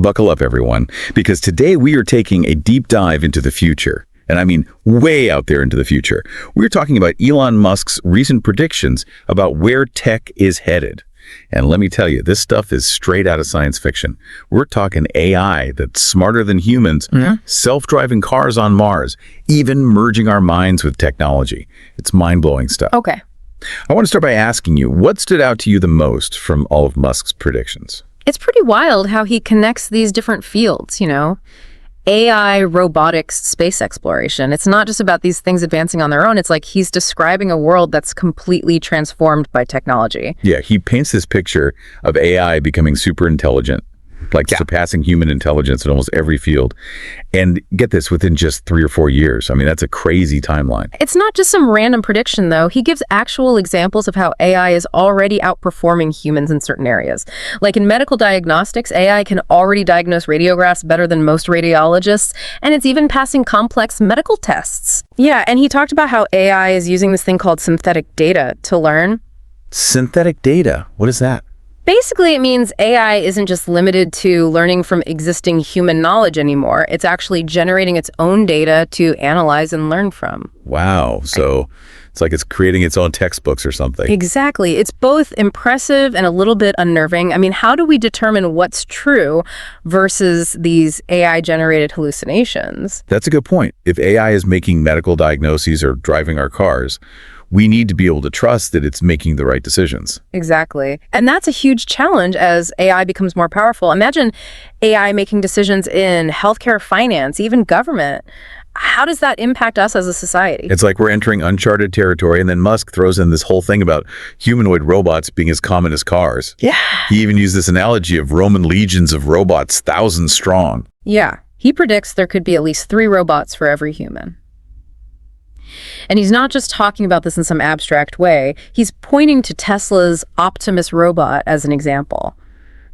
Buckle up, everyone, because today we are taking a deep dive into the future. And I mean way out there into the future. We're talking about Elon Musk's recent predictions about where tech is headed. And let me tell you, this stuff is straight out of science fiction. We're talking AI that's smarter than humans, self-driving cars on Mars, even merging our minds with technology. It's mind-blowing stuff. Okay. I want to start by asking you, what stood out to you the most from all of Musk's predictions? It's pretty wild how he connects these different fields, AI, robotics, space exploration. It's not just about these things advancing on their own. It's like he's describing a world that's completely transformed by technology. Yeah, he paints this picture of AI becoming super intelligent, like surpassing human intelligence in almost every field. And get this, within just 3 or 4 years. I mean, that's a crazy timeline. It's not just some random prediction, though. He gives actual examples of how AI is already outperforming humans in certain areas. Like in medical diagnostics, AI can already diagnose radiographs better than most radiologists, and it's even passing complex medical tests. Yeah, and he talked about how AI is using this thing called synthetic data to learn. Synthetic data? What is that? Basically, it means AI isn't just limited to learning from existing human knowledge anymore. It's actually generating its own data to analyze and learn from. Wow. So it's like it's creating its own textbooks or something. Exactly. It's both impressive and a little bit unnerving. I mean, how do we determine what's true versus these AI-generated hallucinations? That's a good point. If AI is making medical diagnoses or driving our cars, we need to be able to trust that it's making the right decisions. Exactly. And that's a huge challenge as AI becomes more powerful. Imagine AI making decisions in healthcare, finance, even government. How does that impact us as a society? It's like we're entering uncharted territory, and then Musk throws in this whole thing about humanoid robots being as common as cars. Yeah. He even used this analogy of Roman legions of robots, thousands strong. Yeah. He predicts there could be at least 3 robots for every human. And he's not just talking about this in some abstract way. He's pointing to Tesla's Optimus robot as an example.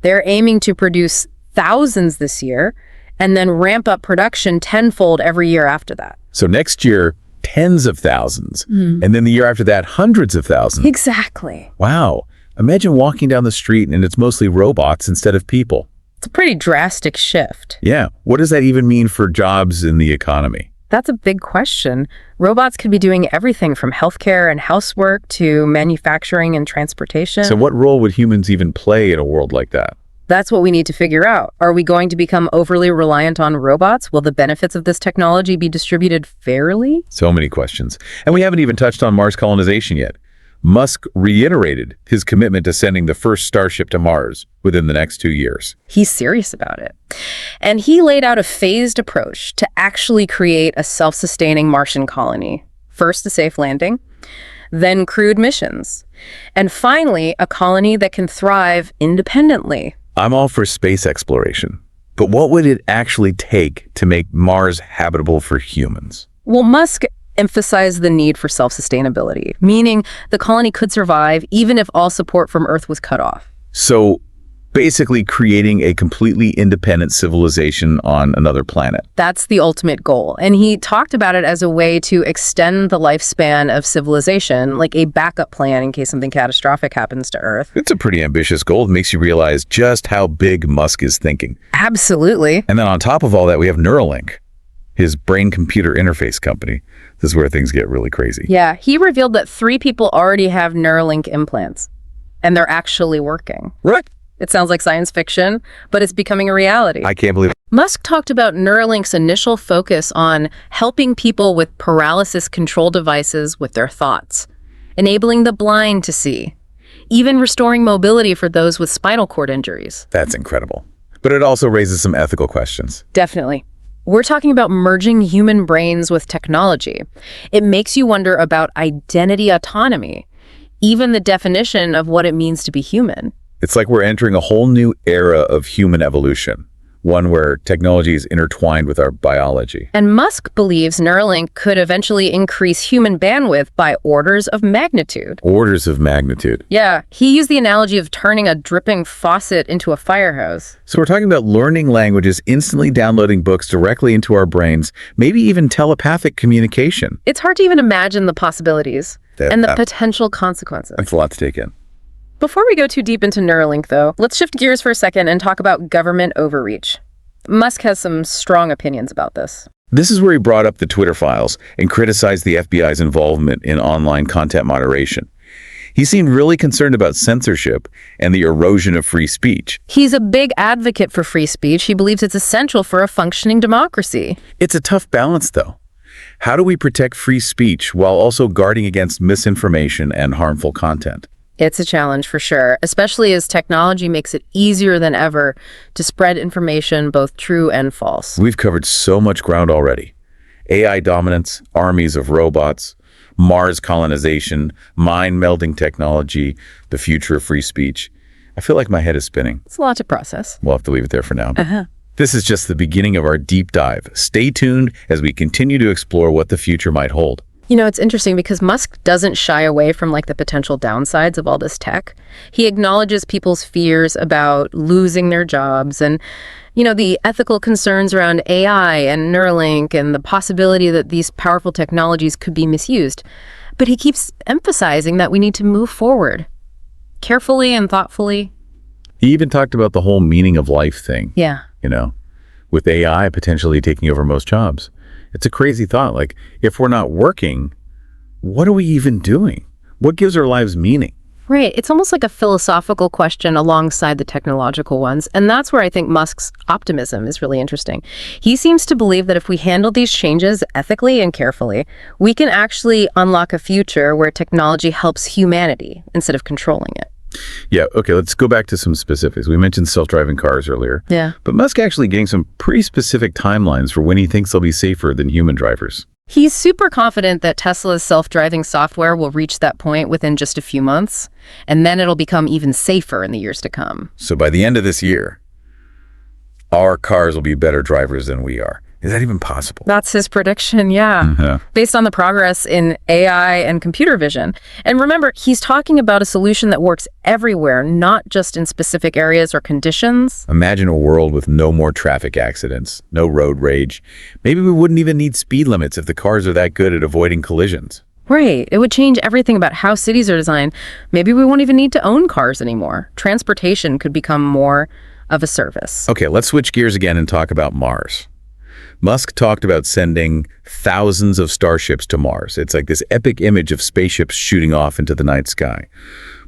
They're aiming to produce thousands this year and then ramp up production tenfold every year after that. So next year, tens of thousands. And then the year after that, hundreds of thousands. Exactly. Wow. Imagine walking down the street and it's mostly robots instead of people. It's a pretty drastic shift. Yeah. What does that even mean for jobs in the economy? That's a big question. Robots could be doing everything from healthcare and housework to manufacturing and transportation. So what role would humans even play in a world like that? That's what we need to figure out. Are we going to become overly reliant on robots? Will the benefits of this technology be distributed fairly? So many questions. And we haven't even touched on Mars colonization yet. Musk reiterated his commitment to sending the first Starship to Mars within the next 2 years. He's serious about it. And he laid out a phased approach to actually create a self-sustaining Martian colony. First, a safe landing, then crewed missions, and finally, a colony that can thrive independently. I'm all for space exploration, but what would it actually take to make Mars habitable for humans? Well, Musk emphasized the need for self-sustainability, meaning the colony could survive even if all support from Earth was cut off. So basically creating a completely independent civilization on another planet. That's the ultimate goal. And he talked about it as a way to extend the lifespan of civilization, like a backup plan in case something catastrophic happens to Earth. It's a pretty ambitious goal. It makes you realize just how big Musk is thinking. Absolutely. And then on top of all that, we have Neuralink, his brain-computer interface company. This is where things get really crazy. Yeah, he revealed that 3 people already have Neuralink implants, and they're actually working. Right. It sounds like science fiction, but it's becoming a reality. I can't believe it. Musk talked about Neuralink's initial focus on helping people with paralysis control devices with their thoughts, enabling the blind to see, even restoring mobility for those with spinal cord injuries. That's incredible. But it also raises some ethical questions. Definitely. We're talking about merging human brains with technology. It makes you wonder about identity autonomy, even the definition of what it means to be human. It's like we're entering a whole new era of human evolution, one where technology is intertwined with our biology. And Musk believes Neuralink could eventually increase human bandwidth by orders of magnitude. Orders of magnitude. Yeah, he used the analogy of turning a dripping faucet into a fire hose. So we're talking about learning languages, instantly downloading books directly into our brains, maybe even telepathic communication. It's hard to even imagine the possibilities and the potential consequences. That's a lot to take in. Before we go too deep into Neuralink, though, let's shift gears for a second and talk about government overreach. Musk has some strong opinions about this. This is where he brought up the Twitter files and criticized the FBI's involvement in online content moderation. He seemed really concerned about censorship and the erosion of free speech. He's a big advocate for free speech. He believes it's essential for a functioning democracy. It's a tough balance, though. How do we protect free speech while also guarding against misinformation and harmful content? It's a challenge for sure, especially as technology makes it easier than ever to spread information, both true and false. We've covered so much ground already. AI dominance, armies of robots, Mars colonization, mind-melding technology, the future of free speech. I feel like my head is spinning. It's a lot to process. We'll have to leave it there for now. This is just the beginning of our deep dive. Stay tuned as we continue to explore what the future might hold. You know, it's interesting because Musk doesn't shy away from the potential downsides of all this tech. He acknowledges people's fears about losing their jobs and, the ethical concerns around AI and Neuralink and the possibility that these powerful technologies could be misused. But he keeps emphasizing that we need to move forward carefully and thoughtfully. He even talked about the whole meaning of life thing. Yeah. With AI potentially taking over most jobs. It's a crazy thought. If we're not working, what are we even doing? What gives our lives meaning? Right. It's almost like a philosophical question alongside the technological ones. And that's where I think Musk's optimism is really interesting. He seems to believe that if we handle these changes ethically and carefully, we can actually unlock a future where technology helps humanity instead of controlling it. Yeah, okay, let's go back to some specifics. We mentioned self-driving cars earlier. Yeah. But Musk actually getting some pretty specific timelines for when he thinks they'll be safer than human drivers. He's super confident that Tesla's self-driving software will reach that point within just a few months, and then it'll become even safer in the years to come. So by the end of this year, our cars will be better drivers than we are. Is that even possible? That's his prediction, yeah. Based on the progress in AI and computer vision. And remember, he's talking about a solution that works everywhere, not just in specific areas or conditions. Imagine a world with no more traffic accidents, no road rage. Maybe we wouldn't even need speed limits if the cars are that good at avoiding collisions. Right. It would change everything about how cities are designed. Maybe we won't even need to own cars anymore. Transportation could become more of a service. Okay, let's switch gears again and talk about Mars. Musk talked about sending thousands of starships to Mars. It's like this epic image of spaceships shooting off into the night sky.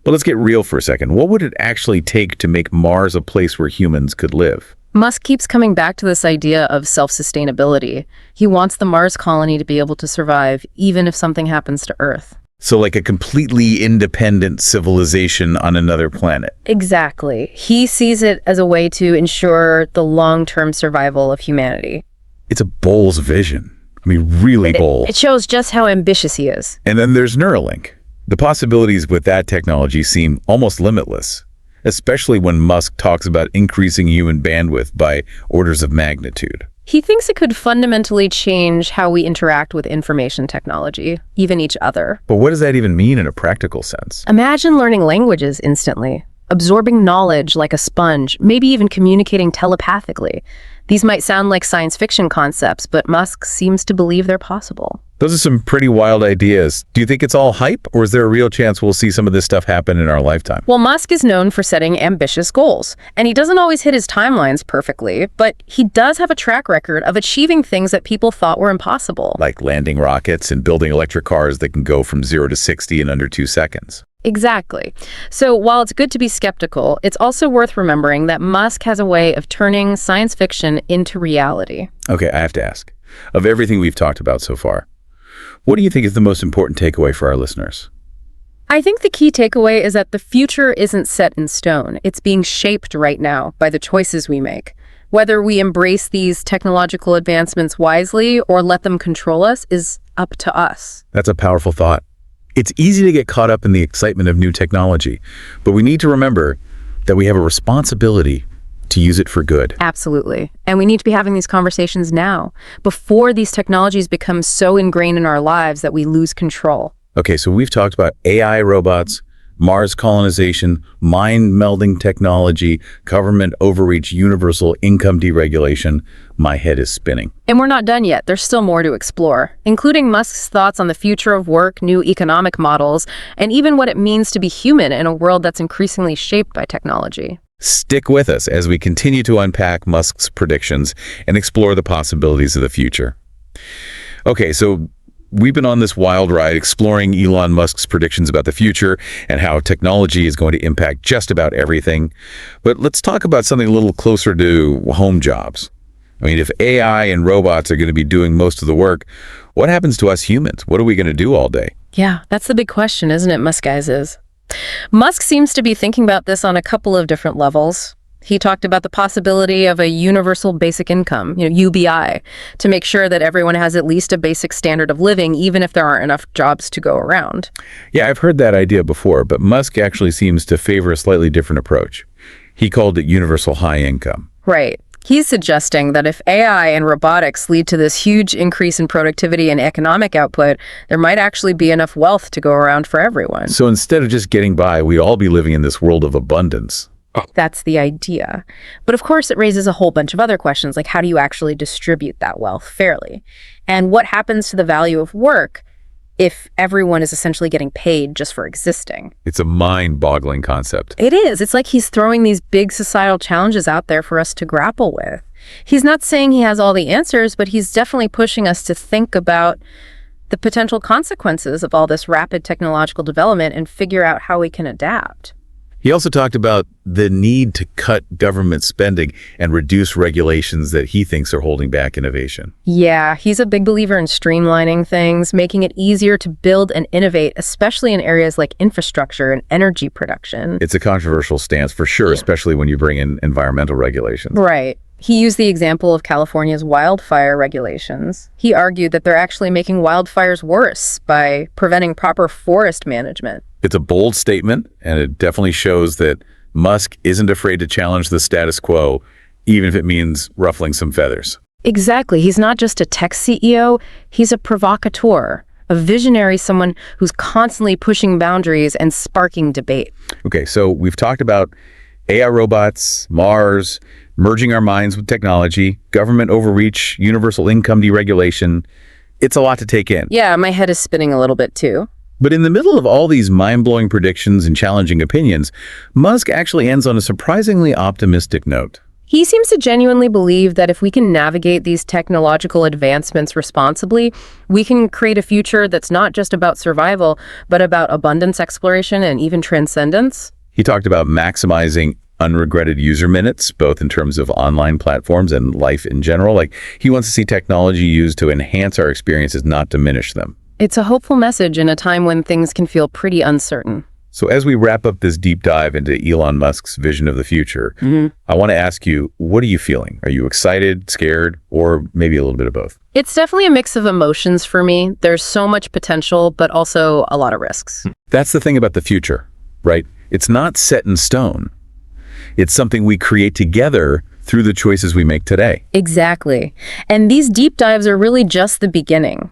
But let's get real for a second. What would it actually take to make Mars a place where humans could live? Musk keeps coming back to this idea of self-sustainability. He wants the Mars colony to be able to survive even if something happens to Earth. So like a completely independent civilization on another planet. Exactly. He sees it as a way to ensure the long-term survival of humanity. It's a bold vision. I mean, really bold. It shows just how ambitious he is. And then there's Neuralink. The possibilities with that technology seem almost limitless, especially when Musk talks about increasing human bandwidth by orders of magnitude. He thinks it could fundamentally change how we interact with information technology, even each other. But what does that even mean in a practical sense? Imagine learning languages instantly, absorbing knowledge like a sponge, maybe even communicating telepathically. These might sound like science fiction concepts, but Musk seems to believe they're possible. Those are some pretty wild ideas. Do you think it's all hype, or is there a real chance we'll see some of this stuff happen in our lifetime? Well, Musk is known for setting ambitious goals, and he doesn't always hit his timelines perfectly, but he does have a track record of achieving things that people thought were impossible. Like landing rockets and building electric cars that can go from 0 to 60 in under 2 seconds. Exactly. So while it's good to be skeptical, it's also worth remembering that Musk has a way of turning science fiction into reality. Okay, I have to ask. Of everything we've talked about so far, what do you think is the most important takeaway for our listeners? I think the key takeaway is that the future isn't set in stone. It's being shaped right now by the choices we make. Whether we embrace these technological advancements wisely or let them control us is up to us. That's a powerful thought. It's easy to get caught up in the excitement of new technology, but we need to remember that we have a responsibility to use it for good. Absolutely. And we need to be having these conversations now, before these technologies become so ingrained in our lives that we lose control. Okay, so we've talked about AI robots, Mars colonization, mind-melding technology, government overreach, universal income deregulation. My head is spinning. And we're not done yet. There's still more to explore, including Musk's thoughts on the future of work, new economic models, and even what it means to be human in a world that's increasingly shaped by technology. Stick with us as we continue to unpack Musk's predictions and explore the possibilities of the future. Okay, so we've been on this wild ride exploring Elon Musk's predictions about the future and how technology is going to impact just about everything. But let's talk about something a little closer to home jobs. I mean, if AI and robots are going to be doing most of the work, what happens to us humans? What are we going to do all day? Yeah, that's the big question, isn't it, Musk guys? Musk seems to be thinking about this on a couple of different levels. He talked about the possibility of a universal basic income, UBI, to make sure that everyone has at least a basic standard of living, even if there aren't enough jobs to go around. Yeah, I've heard that idea before, but Musk actually seems to favor a slightly different approach. He called it universal high income. Right. He's suggesting that if AI and robotics lead to this huge increase in productivity and economic output, there might actually be enough wealth to go around for everyone. So instead of just getting by, we'd all be living in this world of abundance. That's the idea. But of course, it raises a whole bunch of other questions, like how do you actually distribute that wealth fairly? And what happens to the value of work if everyone is essentially getting paid just for existing? It's a mind-boggling concept. It is. It's like he's throwing these big societal challenges out there for us to grapple with. He's not saying he has all the answers, but he's definitely pushing us to think about the potential consequences of all this rapid technological development and figure out how we can adapt. He also talked about the need to cut government spending and reduce regulations that he thinks are holding back innovation. Yeah, he's a big believer in streamlining things, making it easier to build and innovate, especially in areas like infrastructure and energy production. It's a controversial stance for sure, especially when you bring in environmental regulations. Right. He used the example of California's wildfire regulations. He argued that they're actually making wildfires worse by preventing proper forest management. It's a bold statement, and it definitely shows that Musk isn't afraid to challenge the status quo, even if it means ruffling some feathers. Exactly. He's not just a tech CEO, he's a provocateur, a visionary, someone who's constantly pushing boundaries and sparking debate. Okay, so we've talked about AI robots, Mars, merging our minds with technology, government overreach, universal income deregulation. It's a lot to take in. Yeah, my head is spinning a little bit too. But in the middle of all these mind-blowing predictions and challenging opinions, Musk actually ends on a surprisingly optimistic note. He seems to genuinely believe that if we can navigate these technological advancements responsibly, we can create a future that's not just about survival, but about abundance exploration and even transcendence. He talked about maximizing unregretted user minutes, both in terms of online platforms and life in general. Like, he wants to see technology used to enhance our experiences, not diminish them. It's a hopeful message in a time when things can feel pretty uncertain. So as we wrap up this deep dive into Elon Musk's vision of the future, I want to ask you, what are you feeling? Are you excited, scared, or maybe a little bit of both? It's definitely a mix of emotions for me. There's so much potential, but also a lot of risks. That's the thing about the future, right? It's not set in stone. It's something we create together through the choices we make today. Exactly. And these deep dives are really just the beginning.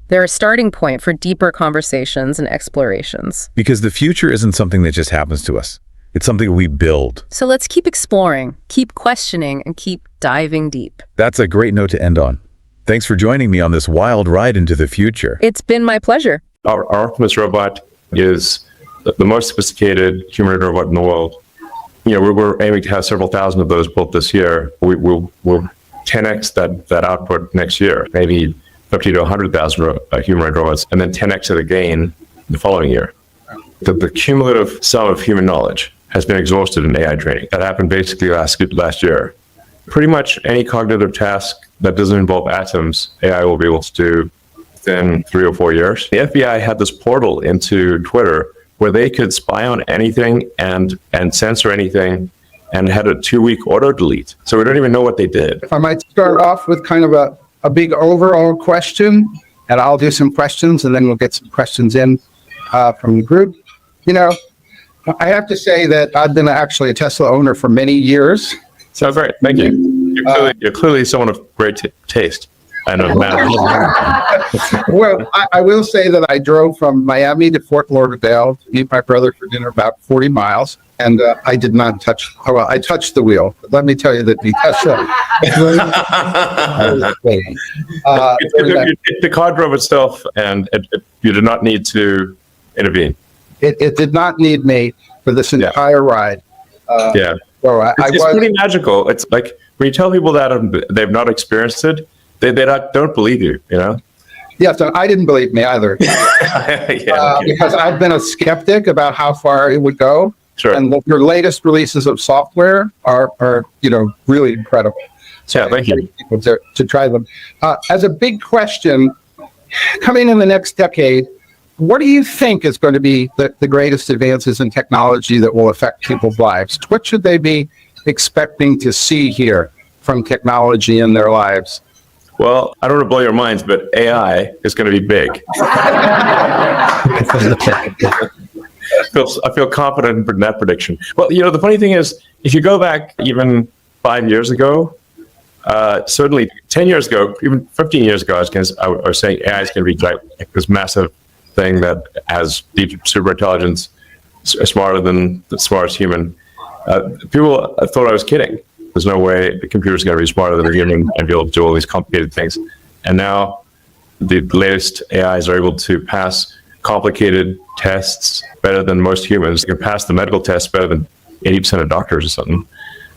They're a starting point for deeper conversations and explorations. Because the future isn't something that just happens to us. It's something we build. So let's keep exploring, keep questioning, and keep diving deep. That's a great note to end on. Thanks for joining me on this wild ride into the future. It's been my pleasure. Our Optimus robot is the most sophisticated humanoid robot in the world. We're aiming to have several thousand of those built this year. We'll 10x that output next year, maybe 50 to 100,000 humanoid robots, and then 10x it again the following year. The cumulative sum of human knowledge has been exhausted in AI training. That happened basically last year. Pretty much any cognitive task that doesn't involve atoms, AI will be able to do within 3 or 4 years. The FBI had this portal into Twitter where they could spy on anything and censor anything, and had a 2-week auto delete. So we don't even know what they did. If I might start off with kind of a big overall question, and I'll do some questions, and then we'll get some questions in from the group. I have to say that I've been actually a Tesla owner for many years. So great, thank you. You're clearly someone of great taste. and of management. Well, I will say that I drove from Miami to Fort Lauderdale to meet my brother for dinner, about 40 miles, and I did not touch. Well, I touched the wheel. But let me tell you that the Tesla. The car drove itself, and you did not need to intervene. It did not need me for this entire ride. Yeah. So It's pretty magical. It's like when you tell people that they've not experienced it, they don't believe you, you know? Yeah, so I didn't believe me either. Because I've been a skeptic about how far it would go. Sure. And your latest releases of software are really incredible. So yeah, thank you. People to try them. As a big question, coming in the next decade, what do you think is going to be the greatest advances in technology that will affect people's lives? What should they be expecting to see here from technology in their lives? Well, I don't want to blow your minds, but AI is going to be big. I feel confident in that prediction. Well, the funny thing is, if you go back even 5 years ago, certainly 10 years ago, even 15 years ago, I was saying AI is going to be like this massive thing that has deep super intelligence, smarter than the smartest human. People thought I was kidding. There's no way the computer's going to be smarter than a human and be able to do all these complicated things. And now the latest AIs are able to pass complicated tests better than most humans. They can pass the medical tests better than 80% of doctors or something.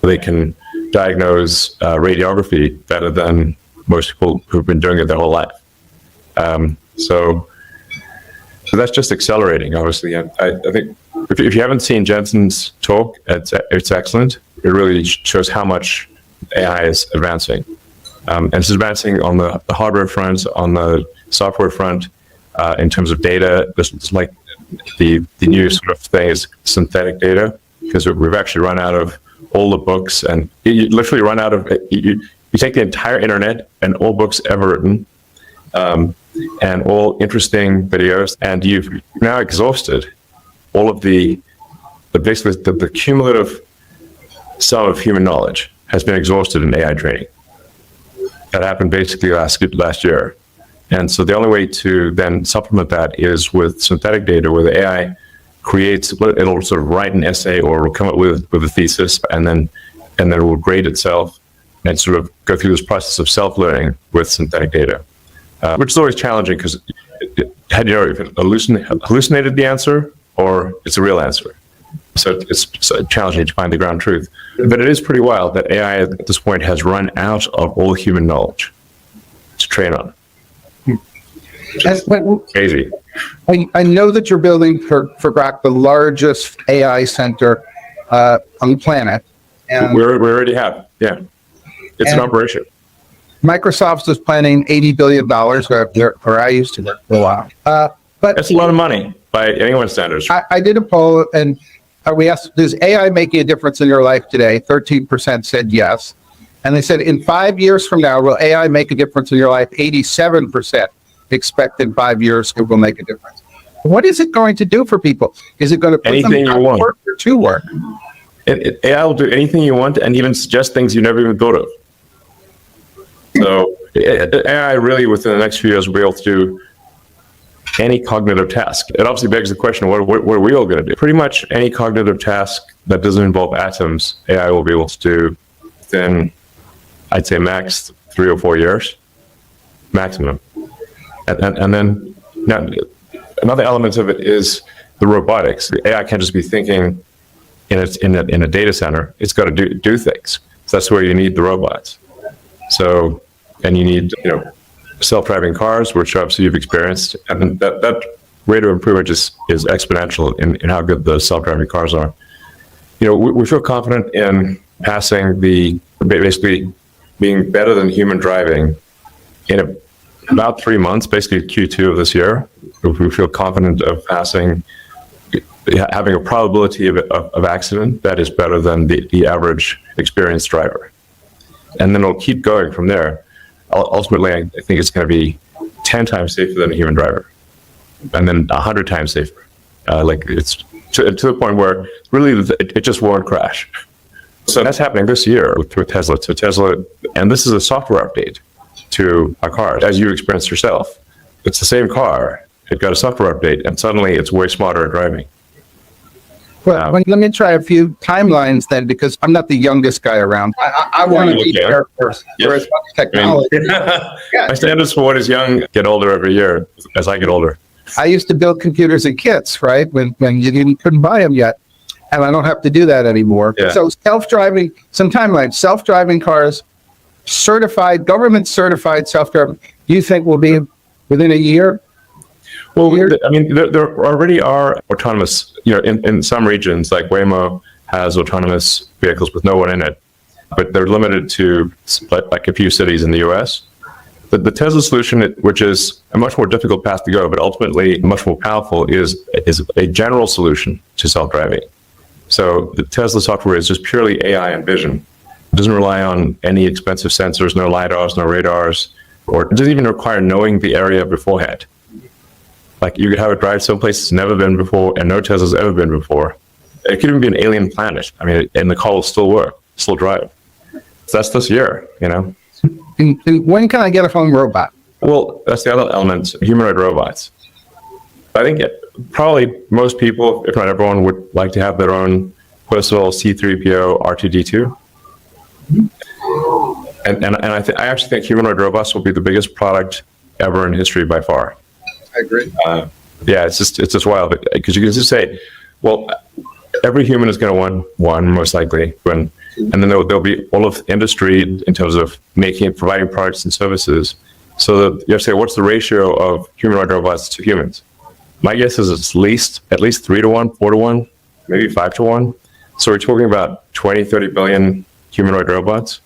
They can diagnose radiography better than most people who've been doing it their whole life. So that's just accelerating, obviously. I think if you haven't seen Jensen's talk, it's excellent. It really shows how much AI is advancing. And it's advancing on the hardware front, on the software front, in terms of data. It's like the new sort of thing is synthetic data, because we've actually run out of all the books, and you literally run out of, you take the entire internet and all books ever written, and all interesting videos, and you've now exhausted all of the cumulative sum of human knowledge has been exhausted in AI training. That happened basically last year. And so the only way to then supplement that is with synthetic data, where the AI it'll sort of write an essay or will come up with a thesis, and then it will grade itself and sort of go through this process of self-learning with synthetic data, which is always challenging, because if it hallucinated the answer or it's a real answer. So it's challenging to find the ground truth. But it is pretty wild that AI at this point has run out of all human knowledge to train on. Crazy. I know that you're building for Grok the largest AI center on the planet. And we already have, yeah. It's an operation. Microsoft is planning $80 billion, where I used to work for a while. But that's a lot of money by anyone's standards. I did a poll, and we asked, does AI making a difference in your life today? 13% said yes. And they said, in 5 years from now, will AI make a difference in your life? 87% expect in 5 years it will make a difference. What is it going to do for people? Is it going to put anything them you want work or to work? AI will do anything you want, and even suggest things you never even thought of. So AI really, within the next few years, will be able to do any cognitive task. It obviously begs the question, what are we all going to do? Pretty much any cognitive task that doesn't involve atoms, AI will be able to do within, I'd say, max 3 or 4 years, maximum. And then now, another element of it is the robotics. The AI can't just be thinking in a data center. It's got to do things. So that's where you need the robots. So, and you need, self-driving cars, which obviously you've experienced, and that rate of improvement is exponential in how good the self-driving cars are. We feel confident in passing basically being better than human driving in about 3 months, basically Q2 of this year. We feel confident of having a probability of accident that is better than the average experienced driver. And then it'll keep going from there. Ultimately, I think it's going to be 10 times safer than a human driver, and then 100 times safer. It's to the point where really it just won't crash. So that's happening this year with Tesla. So Tesla, and this is a software update. to a car, as you experienced yourself. It's the same car. It got a software update, and suddenly it's way smarter at driving. Well, let me try a few timelines then, because I'm not the youngest guy around. I want to be there first. Whereas technology. My standards for what is young get older every year as I get older. I used to build computers in kits, right? When you couldn't buy them yet. And I don't have to do that anymore. Yeah. So self-driving, some timelines, self-driving cars, certified, government certified self-driving, you think will be within a year? Well, I mean, there already are autonomous, in some regions, like Waymo has autonomous vehicles with no one in it, but they're limited to like a few cities in the US. The Tesla solution, which is a much more difficult path to go, but ultimately much more powerful, is a general solution to self-driving. So the Tesla software is just purely AI and vision. It doesn't rely on any expensive sensors, no LiDARs, no radars, or it doesn't even require knowing the area beforehand. Like you could have it drive someplace it's never been before and no Tesla's ever been before. It could even be an alien planet. I mean, and the car will still work, still drive. So that's this year, And when can I get a home robot? Well, that's the other element, humanoid robots. I think probably most people, if not everyone, would like to have their own personal C-3PO R2-D2. And I actually think humanoid robots will be the biggest product ever in history by far. I agree. Yeah, it's just wild because you can just say, well, every human is going to want one most likely, and then there'll be all of industry in terms of providing products and services. So that you have to say, what's the ratio of humanoid robots to humans? My guess is it's at least 3 to 1, 4 to 1, maybe 5 to 1. So we're talking about 20, 30 billion humanoid robots.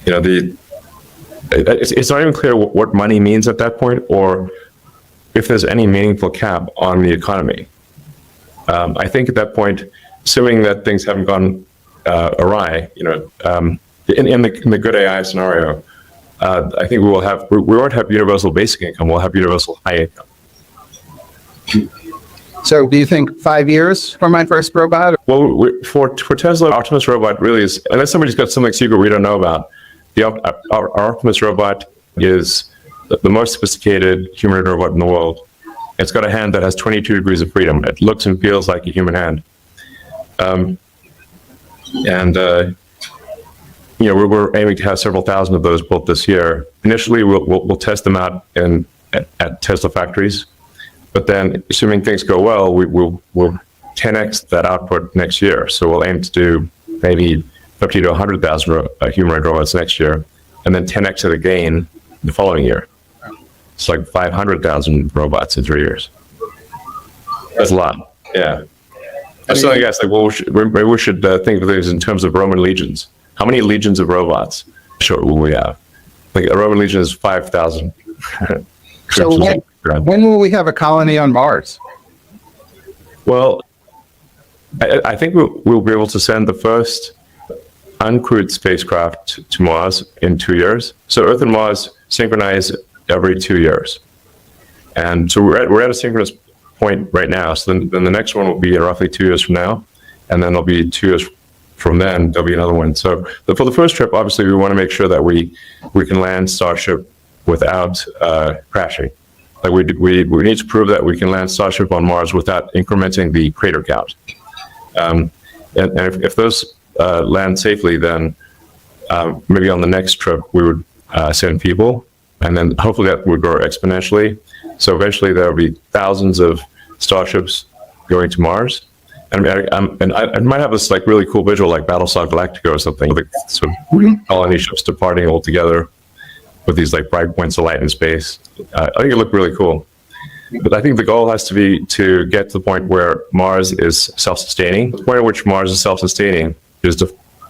It's not even clear what money means at that point, or if there's any meaningful cap on the economy. I think at that point, assuming that things haven't gone awry, in the good AI scenario, I think we won't have universal basic income. We'll have universal high income. So do you think 5 years for my first robot? Well, for Tesla, Optimus robot really is, unless somebody's got something secret we don't know about, our Optimus robot is the most sophisticated humanoid robot in the world. It's got a hand that has 22 degrees of freedom. It looks and feels like a human hand. We're aiming to have several thousand of those built this year. Initially, we'll test them out at Tesla factories, but then assuming things go well, we'll 10x that output next year. So we'll aim to do maybe 50 to 100,000 humanoid robots next year, and then 10x it again the following year. It's like 500,000 robots in 3 years. That's a lot. Yeah. I was telling you guys, maybe we should think of things in terms of Roman legions. How many legions of robots will we have? Like a Roman legion is 5,000. So when will we have a colony on Mars? Well, I think we'll be able to send the first uncrewed spacecraft to Mars in 2 years. So Earth and Mars synchronize every 2 years. And so we're at a synchronous point right now. So then the next one will be in roughly 2 years from now. And then there'll be 2 years from then, there'll be another one. So for the first trip, obviously, we want to make sure that we can land Starship without crashing. Like we need to prove that we can land Starship on Mars without incrementing the crater count. And if those land safely, then maybe on the next trip we would send people, and then hopefully that would grow exponentially. So eventually there will be thousands of Starships going to Mars. And I might have this like really cool visual like Battlestar Galactica or something, like some colony ships departing all together with these like bright points of light in space. I think it looked really cool. But I think the goal has to be to get to the point where Mars is self-sustaining. The point at which Mars is self-sustaining is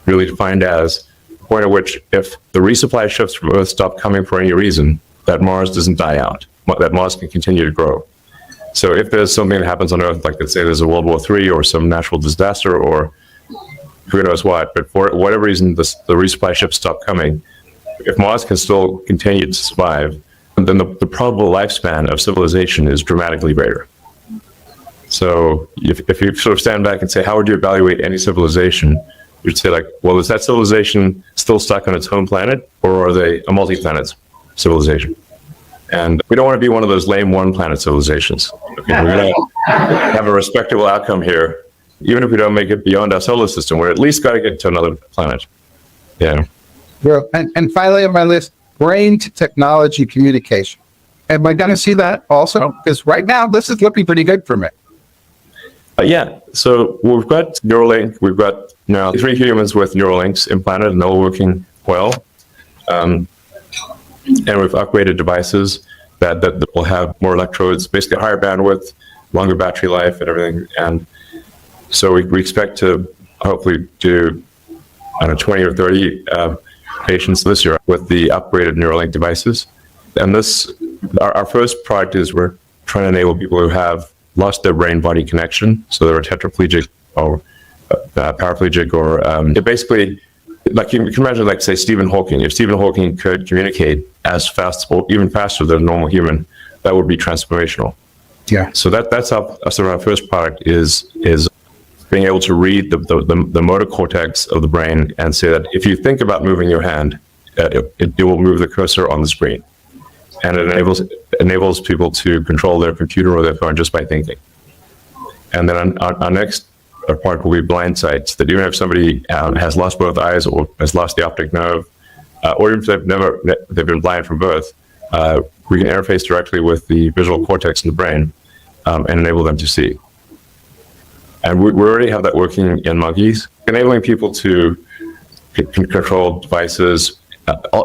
really defined as the point at which if the resupply ships from Earth stop coming for any reason, that Mars doesn't die out, that Mars can continue to grow. So if there's something that happens on Earth, like let's say there's a World War III or some natural disaster or who knows what, but for whatever reason the resupply ships stop coming, if Mars can still continue to survive, then the probable lifespan of civilization is dramatically greater. So if you sort of stand back and say, how would you evaluate any civilization? you'd say like, well, is that civilization still stuck on its home planet, or are they a multi-planet civilization? And we don't want to be one of those lame one-planet civilizations. Okay, we're going to have a respectable outcome here, even if we don't make it beyond our solar system. We're at least got to get to another planet. Yeah. Well, and finally on my list, brain to technology communication. Am I going to see that also? Because right now, this is looking pretty good for me. Yeah, so we've got Neuralink. We've got now 3 humans with Neuralinks implanted, and they're all working well. And we've upgraded devices that will have more electrodes, basically higher bandwidth, longer battery life, and everything. And so we expect to hopefully do, I don't know, 20 or 30 patients this year with the upgraded Neuralink devices. And our first product is we're trying to enable people who have lost their brain-body connection, so they're tetraplegic or paraplegic, or basically, like you can imagine, like say Stephen Hawking. If Stephen Hawking could communicate as fast or even faster than a normal human, that would be transformational. Yeah. So that's our first product is being able to read the motor cortex of the brain and say that if you think about moving your hand, it will move the cursor on the screen. And it enables people to control their computer or their phone just by thinking. And then our next part will be blind sight, that even if somebody has lost both eyes or has lost the optic nerve, or even if they've been blind from birth, we can interface directly with the visual cortex in the brain and enable them to see. And we already have that working in monkeys, enabling people to control devices.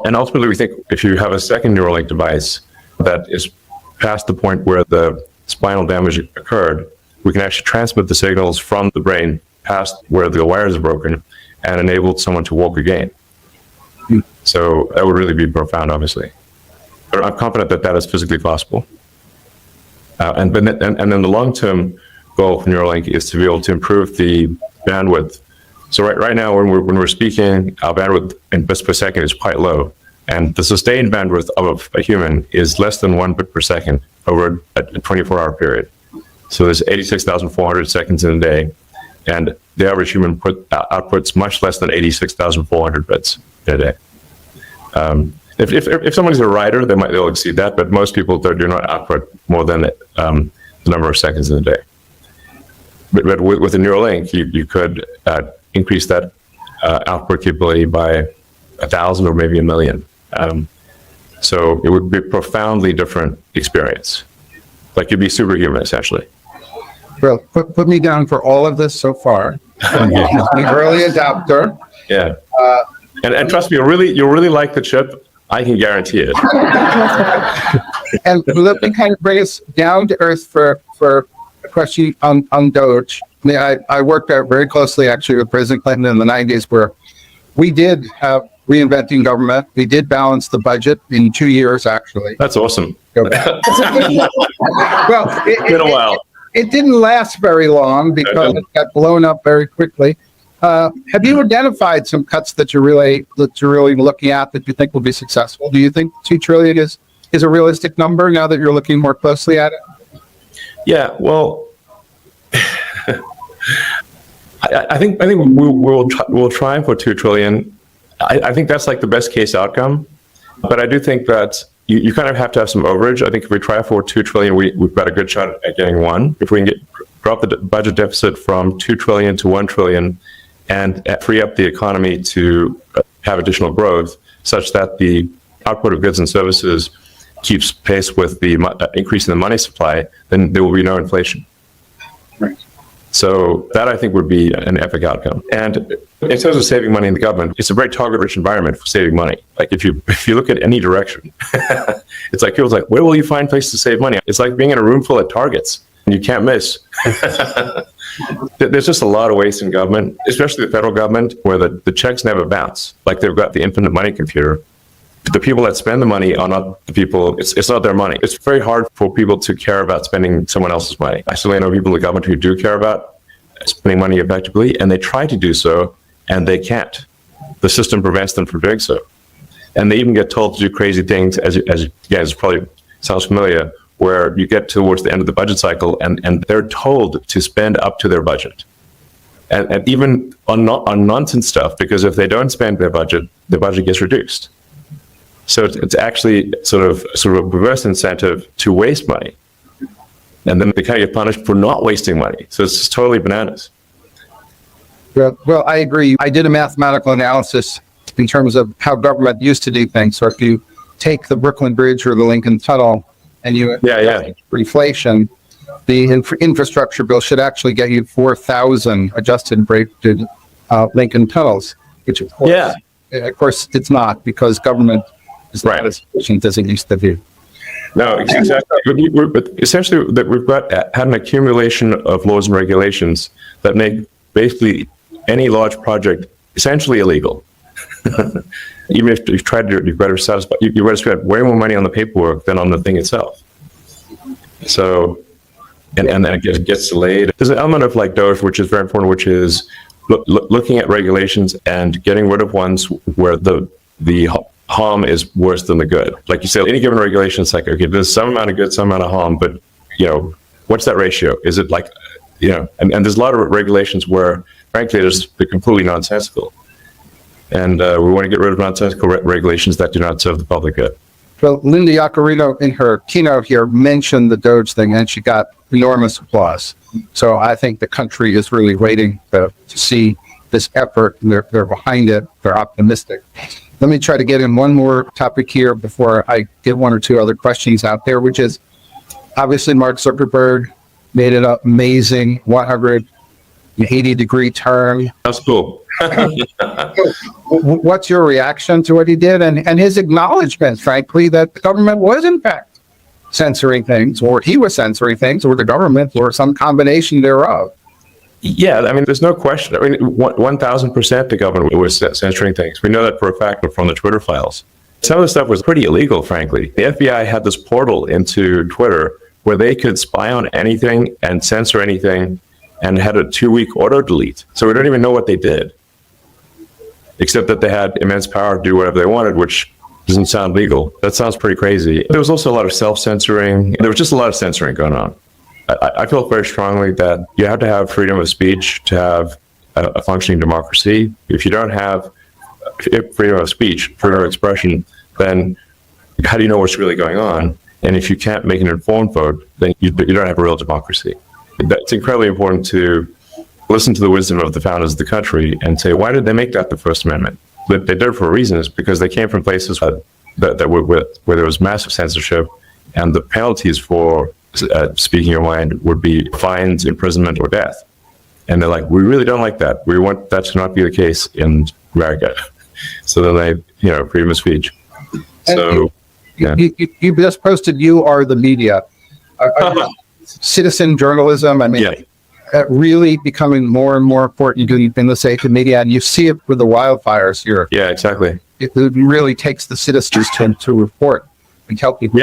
And ultimately, we think if you have a second Neuralink device that is past the point where the spinal damage occurred, we can actually transmit the signals from the brain past where the wires are broken and enable someone to walk again. So that would really be profound, obviously. But I'm confident that is physically possible. And then the long-term goal for Neuralink is to be able to improve the bandwidth. So right now, when we're speaking, our bandwidth in bits per second is quite low, and the sustained bandwidth of a human is less than 1 bit per second over a 24-hour period. So there's 86,400 seconds in a day, and the average human outputs much less than 86,400 bits in a day. If someone's a writer, they'll exceed that, but most people do not output more than the number of seconds in a day. But with the Neuralink, you could increase that output capability by 1,000 or maybe 1 million. So it would be a profoundly different experience. Like you'd be superhuman, essentially. Well, put me down for all of this so far. I'm an early adopter. Yeah. And trust me, you'll really like the chip. I can guarantee it. And let me kind of bring us down to earth for a question on Doge. I worked out very closely, actually, with President Clinton in the 90s, where we did have reinventing government. We did balance the budget in 2 years, actually. That's awesome. Well, It's been a while. It didn't last very long because it got blown up very quickly. Have you identified some cuts that you're really looking at that you think will be successful? Do you think 2 trillion is a realistic number now that you're looking more closely at it? Yeah, well, I think we'll try for 2 trillion. I think that's like the best case outcome, but I do think that you kind of have to have some overage. I think if we try for 2 trillion, we've got a good shot at getting 1. If we can drop the budget deficit from 2 trillion to 1 trillion and free up the economy to have additional growth, such that the output of goods and services keeps pace with the increase in the money supply, then there will be no inflation. Right. So that, I think, would be an epic outcome. And in terms of saving money in the government, it's a very target-rich environment for saving money. Like if you look at any direction, it's like people's like, where will you find places to save money? It's like being in a room full of targets, and you can't miss. There's just a lot of waste in government, especially the federal government, where the checks never bounce. Like they've got the infinite money computer. The people that spend the money are not the people, it's not their money. It's very hard for people to care about spending someone else's money. I certainly know people in the government who do care about spending money effectively, and they try to do so, and they can't. The system prevents them from doing so. And they even get told to do crazy things, as you guys probably sounds familiar, where you get towards the end of the budget cycle, and they're told to spend up to their budget. and even on nonsense stuff, because if they don't spend their budget gets reduced. So it's actually sort of a reverse incentive to waste money, and then they kind of get punished for not wasting money. So it's just totally bananas. Well, I agree. I did a mathematical analysis in terms of how government used to do things. So if you take the Brooklyn Bridge or the Lincoln Tunnel and you inflation, the infrastructure bill should actually get you 4,000 adjusted rated Lincoln tunnels, which of course it's not, because government is not as efficient as it used to be. No, exactly. But essentially, that we've had an accumulation of laws and regulations that make basically any large project essentially illegal. Even if you've tried to, you've got to satisfy, you've got to spend way more money on the paperwork than on the thing itself. So, and then it gets delayed. There's an element of like DOGE, which is very important, which is looking at regulations and getting rid of ones where the harm is worse than the good. Like you said, any given regulation, it's like, okay, there's some amount of good, some amount of harm, but what's that ratio? Is it like, and there's a lot of regulations where, frankly, they're completely nonsensical. And we want to get rid of nonsensical regulations that do not serve the public good. Well, Linda Yaccarino, in her keynote here, mentioned the DOGE thing, and she got enormous applause. So I think the country is really waiting to see this effort. They're behind it. They're optimistic. Let me try to get in one more topic here before I get one or two other questions out there, which is obviously Mark Zuckerberg made an amazing 180-degree turn. That's cool. What's your reaction to what he did and his acknowledgement, frankly, that the government was in fact censoring things, or he was censoring things, or the government, or some combination thereof? Yeah, I mean, there's no question. I mean, 1,000% the government was censoring things. We know that for a fact from the Twitter files. Some of the stuff was pretty illegal, frankly. The FBI had this portal into Twitter where they could spy on anything and censor anything, and had a 2-week auto delete. So we don't even know what they did, except that they had immense power to do whatever they wanted, which doesn't sound legal. That sounds pretty crazy. There was also a lot of self-censoring. There was just a lot of censoring going on. I feel very strongly that you have to have freedom of speech to have a functioning democracy. If you don't have freedom of speech, freedom of expression, then how do you know what's really going on? And if you can't make an informed vote, then you don't have a real democracy. It's incredibly important to listen to the wisdom of the founders of the country and say, why did they make that the First Amendment? But they did it for a reason. It's because they came from places where there was massive censorship, and the penalties for speaking your mind would be fines, imprisonment, or death. And they're like, we really don't like that. We want that to not be the case in America. So then they, freedom of speech. So, you just posted, you are the media. Citizen journalism, really becoming more and more important in the sake of media, and you see it with the wildfires here. Yeah, exactly. It really takes the citizens to report and tell people.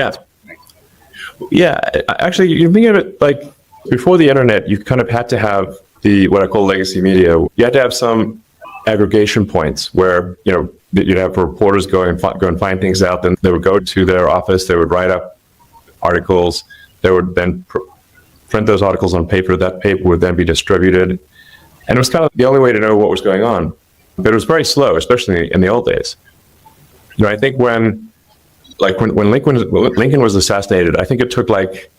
Yeah, actually, you think of it like before the internet, you kind of had to have what I call legacy media. You had to have some aggregation points where, you'd have reporters go and find things out, then they would go to their office, they would write up articles, they would then print those articles on paper. That paper would then be distributed. And it was kind of the only way to know what was going on. But it was very slow, especially in the old days. I think when Lincoln was assassinated, I think it took like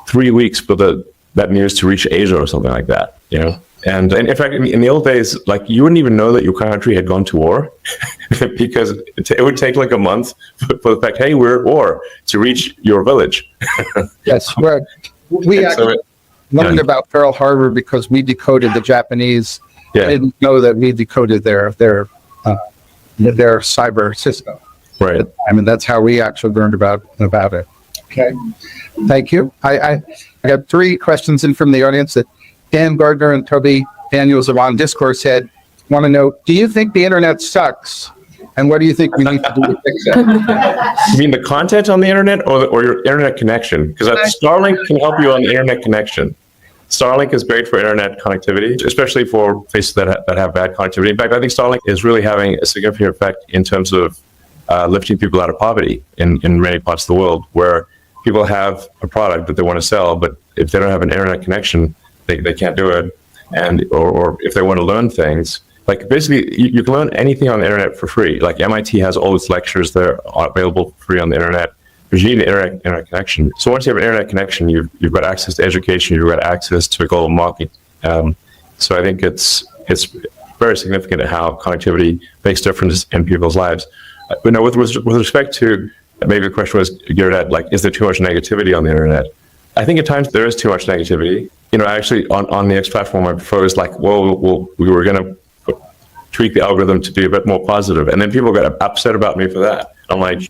3 weeks for that news to reach Asia or something like that, And in fact, in the old days, like, you wouldn't even know that your country had gone to war because it would take like a month for the fact, hey, we're at war, to reach your village. Yes, we actually learned about Pearl Harbor because we decoded the Japanese. Yeah. I didn't know that we decoded their cyber system. Right. I mean, that's how we actually learned about it. Okay. Thank you. I got 3 questions in from the audience that Dan Gardner and Toby Daniels of On Discourse said, want to know, do you think the internet sucks? And what do you think we need to do to fix it? You mean the content on the internet or your internet connection? Because Starlink can help you on the internet connection. Starlink is great for internet connectivity, especially for places that have bad connectivity. In fact, I think Starlink is really having a significant effect in terms of lifting people out of poverty in many parts of the world, where people have a product that they want to sell, but if they don't have an internet connection, they can't do it. and or if they want to learn things. Like basically, you can learn anything on the internet for free. Like MIT has all its lectures there available for free on the internet. But you need an internet connection. So once you have an internet connection, you've got access to education, you've got access to a global market. So I think it's very significant how connectivity makes difference in people's lives. But no, with respect to, maybe the question was geared at, like, is there too much negativity on the internet? I think at times there is too much negativity. Actually on the X platform, I proposed, like, well, we were going to tweak the algorithm to be a bit more positive, and then people got upset about me for that. I'm like,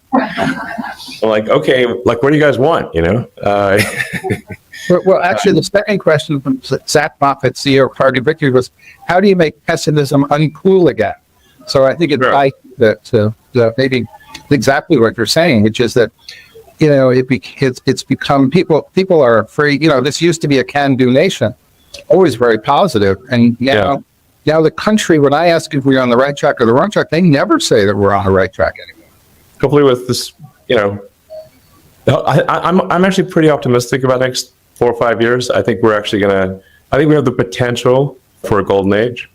okay, like, what do you guys want? Well, actually, the second question from Zach Moffat, CEO of Party Victory, was, how do you make pessimism uncool again? So I think it's right that maybe exactly what you're saying, which is that, it's become, people are afraid. This used to be a can-do nation, always very positive, and now the country, when I ask if we're on the right track or the wrong track, they never say that we're on the right track anymore. Coupled with this, I'm actually pretty optimistic about the next 4 or 5 years. I think we're actually I think we have the potential for a golden age.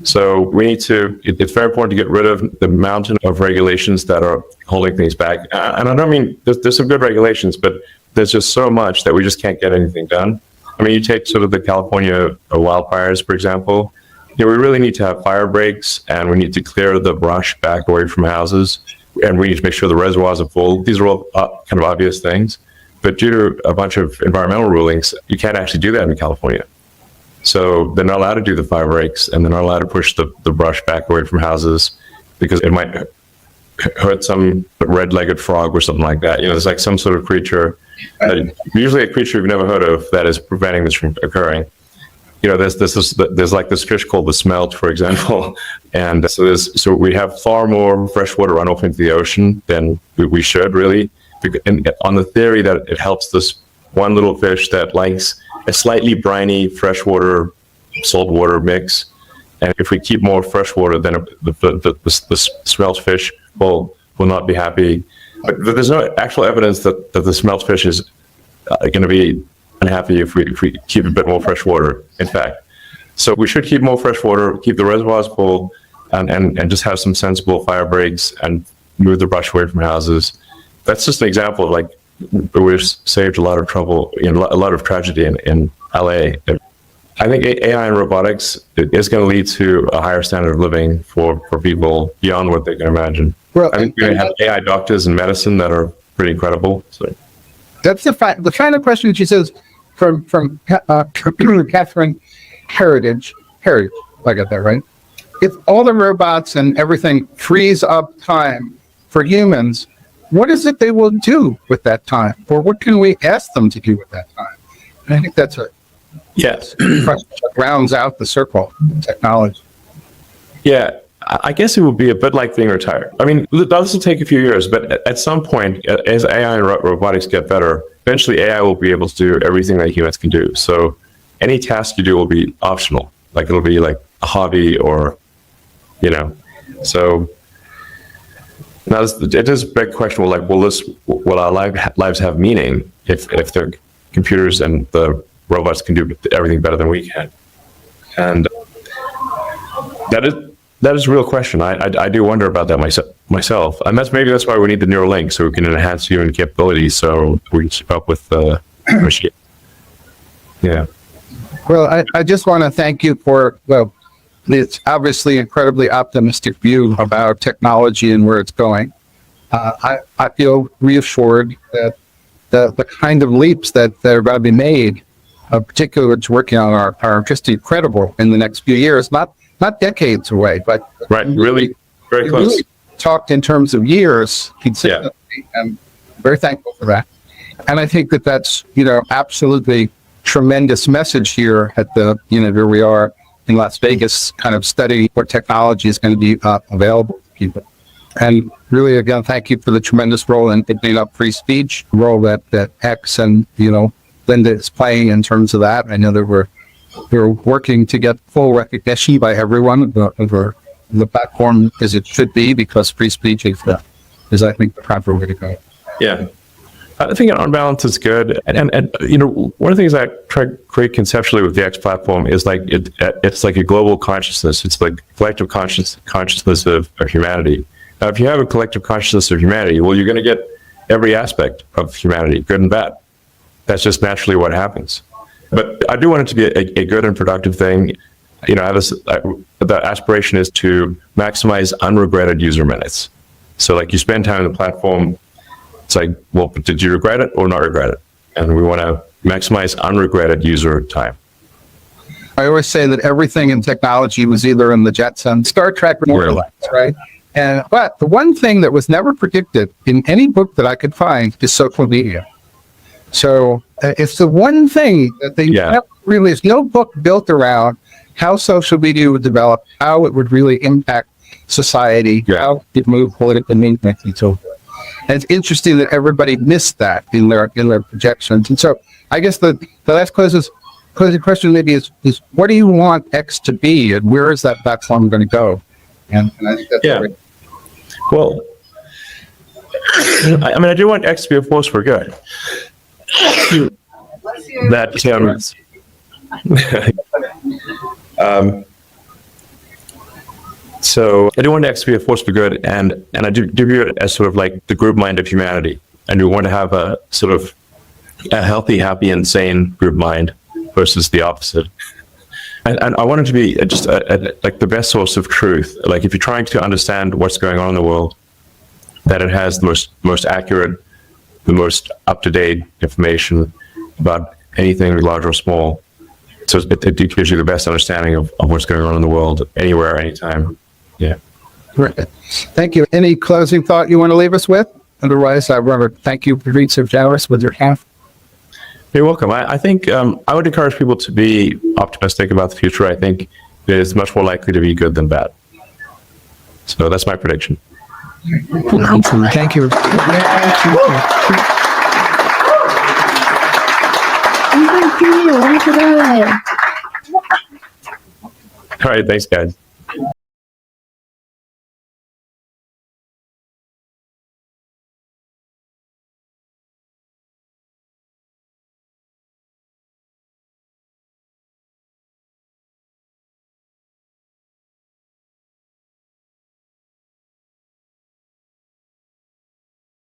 So we need to, it's very important to get rid of the mountain of regulations that are holding things back. And I don't mean, there's some good regulations, but there's just so much that we just can't get anything done. I mean, you take sort of the California wildfires, for example. We really need to have fire breaks, and we need to clear the brush back away from houses, and we need to make sure the reservoirs are full. These are all kind of obvious things, but due to a bunch of environmental rulings, you can't actually do that in California. So they're not allowed to do the fire breaks, and they're not allowed to push the brush back away from houses because it might hurt some red-legged frog or something like that. There's like some sort of creature, usually a creature you've never heard of, that is preventing this from occurring. There's like this fish called the smelt, for example, and so we have far more freshwater runoff into the ocean than we should, really, and on the theory that it helps this one little fish that likes a slightly briny freshwater saltwater mix, and if we keep more freshwater, then the smelt fish will not be happy. But there's no actual evidence that the smelt fish is going to be unhappy if we keep a bit more fresh water, in fact. So we should keep more fresh water, keep the reservoirs full, and just have some sensible fire breaks and move the brush away from houses. That's just an example of, like, we've saved a lot of trouble, a lot of tragedy in LA. I think AI and robotics is going to lead to a higher standard of living for people beyond what they can imagine. Well, I think we're going to have AI doctors in medicine that are pretty incredible. So that's the final question she says from Catherine Heritage. I got that right. If all the robots and everything frees up time for humans, what is it they will do with that time? Or what can we ask them to do with that time? And I think that's a question that rounds out the circle of technology. Yeah, I guess it would be a bit like being retired. I mean, this will take a few years, but at some point, as AI and robotics get better, eventually AI will be able to do everything that humans can do. So any task you do will be optional. Like, it'll be like a hobby, or, so now it is a big question. Well, like, will our lives have meaning if the computers and the robots can do everything better than we can? And that is a real question. I do wonder about that myself, and that's why we need the Neuralink, so we can enhance human capabilities, so we can keep up with the machine. Yeah. Well, I just want to thank you for, it's obviously incredibly optimistic view about technology and where it's going. I feel reassured that the kind of leaps that are going to be made, particularly what's working on, are just incredible in the next few years. Not decades away, but really very close. Really talked in terms of years consistently, and very thankful for that. And I think that's absolutely tremendous message here at the where we are in Las Vegas, kind of study what technology is going to be available to people. And really, again, thank you for the tremendous role in opening up free speech, role that X and Linda is playing in terms of that. I know that we're working to get full recognition by everyone of the platform as it should be, because free speech is I think, the proper way to go. Yeah. I think on balance is good. And you know, one of the things I try to create conceptually with the X platform is like it's like a global consciousness. It's like collective consciousness of humanity. Now, if you have a collective consciousness of humanity, well, you're going to get every aspect of humanity, good and bad. That's just naturally what happens. But I do want it to be a good and productive thing. You know, the aspiration is to maximize unregretted user minutes. So like you spend time on the platform, it's like, well, did you regret it or not regret it? And we want to maximize unregretted user time. I always say that everything in technology was either in the Jetsons, Star Trek, or Neuralink, right? But the one thing that was never predicted in any book that I could find is social media. So it's the one thing that they really, there's no book built around how social media would develop, how it would really impact society, how it moved politically, and so forth. And it's interesting that everybody missed that in their projections. And so I guess the last closing question maybe is what do you want X to be, and where is that platform going to go? And I think that's great. Well, I mean, I do want X to be a force for good. So I do want X to be a force for good, and I do view it as sort of like the group mind of humanity. And we want to have a sort of a healthy, happy, and sane group mind versus the opposite. And I want it to be just like the best source of truth. Like if you're trying to understand what's going on in the world, that it has the most accurate, the most up-to-date information about anything large or small. So it gives you the best understanding of what's going on in the world, anywhere, anytime. Yeah. Great. Thank you. Any closing thought you want to leave us with? Otherwise, I want to thank you for reading some hours with your half. You're welcome. I think I would encourage people to be optimistic about the future. I think it is much more likely to be good than bad. So that's my prediction. Thank you. All right. Thanks, guys.